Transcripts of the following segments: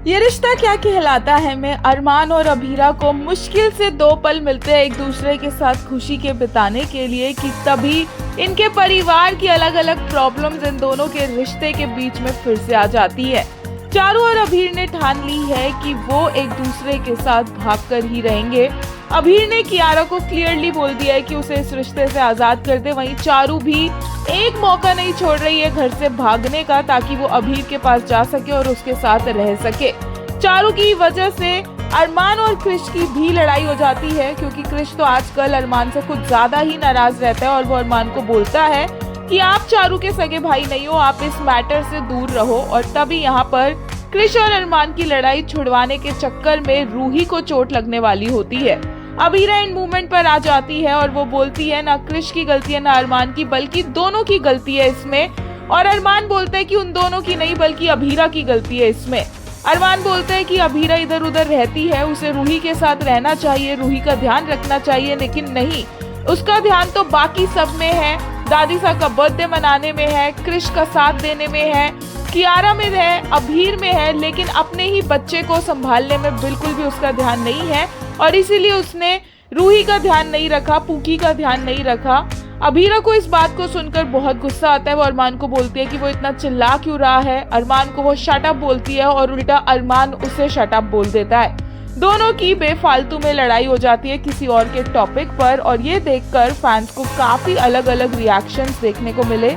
ये रिश्ता क्या कहलाता है में अरमान और अभीरा को मुश्किल से 2 पल मिलते हैं एक दूसरे के साथ खुशी के बिताने के लिए कि तभी इनके परिवार की अलग अलग प्रॉब्लम्स इन दोनों के रिश्ते के बीच में फिर से आ जाती है। चारू और अभीर ने ठान ली है कि वो एक दूसरे के साथ भागकर ही रहेंगे। अभीर ने कियारा को क्लियरली बोल दिया है कि उसे इस रिश्ते से आजाद कर दे। वहीं चारू भी एक मौका नहीं छोड़ रही है घर से भागने का ताकि वो अभीर के पास जा सके और उसके साथ रह सके। चारू की वजह से अरमान और क्रिश की भी लड़ाई हो जाती है क्योंकि क्रिश तो आजकल अरमान से कुछ ज्यादा ही नाराज रहता है और वो अरमान को बोलता है कि आप चारू के सगे भाई नहीं हो, आप इस मैटर से दूर रहो। और तभी यहाँ पर क्रिश और अरमान की लड़ाई छुड़वाने के चक्कर में रूही को चोट लगने वाली होती है। अभीरा इन मूवमेंट पर आ जाती है और वो बोलती है ना क्रिश की गलती है ना अरमान की, बल्कि दोनों की गलती है इसमें। और अरमान बोलता है कि उन दोनों की नहीं बल्कि अभीरा की गलती है इसमें। अरमान बोलता है कि अभीरा इधर उधर रहती है, उसे रूही के साथ रहना चाहिए, रूही का ध्यान रखना चाहिए, लेकिन नहीं, उसका ध्यान तो बाकी सब में है, दादीसा का बर्थडे मनाने में है, क्रिश का साथ देने में है, कियारा में है, अभीर में है, लेकिन अपने ही बच्चे को संभालने में बिल्कुल भी उसका ध्यान नहीं है और इसीलिए उसने रूही का ध्यान नहीं रखा, पूकी का ध्यान नहीं रखा। अभीरा को इस बात को सुनकर बहुत गुस्सा आता है। वो अरमान को बोलती है कि वो इतना चिल्ला क्यों रहा है। अरमान को वो शट अप बोलती है और उल्टा अरमान उसे शट अप बोल देता है। दोनों की बेफालतू में लड़ाई हो जाती है किसी और के टॉपिक पर और ये देखकर फैंस को काफी अलग अलग रिएक्शंस देखने को मिले।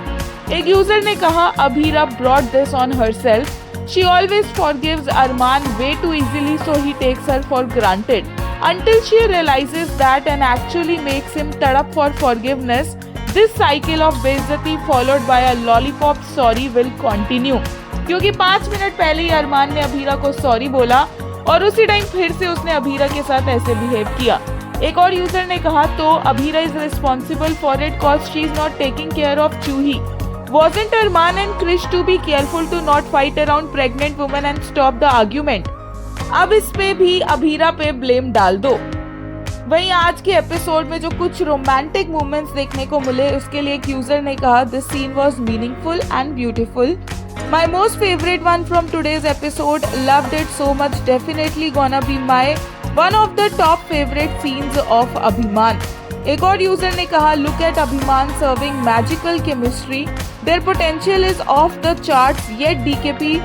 एक यूजर ने कहा Abhira brought this on herself, she always forgives Armaan way too easily so he takes her for granted until she realizes that and actually makes him तड़प for forgiveness. This cycle of बेइज्जती followed by a lollipop sorry will continue. क्योंकि 5 minute पहले ही अरमान ने अभीरा को sorry बोला और उसी time फिर से उसने अभीरा के साथ ऐसे बिहेव किया। एक और यूजर ने कहा तो Abhira is responsible for it cause she is not taking care of Chuhi. Wasn't Arman and Krish to be careful to not fight around pregnant women and stop the argument? अब इस पे भी अभीरा पे ब्लेम डाल दो। वहीं आज के एपिसोड में जो कुछ रोमांटिक मोमेंट्स देखने को मिले उसके लिए एक यूजर ने कहा this scene was meaningful and beautiful. My most favourite one from today's episode, loved it so much, definitely gonna be my one of the top favourite scenes of Abhimaan. एक और यूजर ने कहा look at Abhimaan serving magical chemistry, their potential is off the charts yet DKP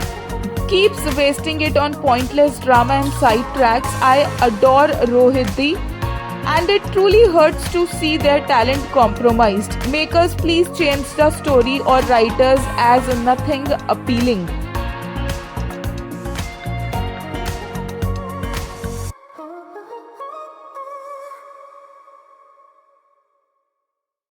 keeps wasting it on pointless drama and side tracks. I adore Rohit and it truly hurts to see their talent compromised. Makers please change the story or writers as nothing appealing.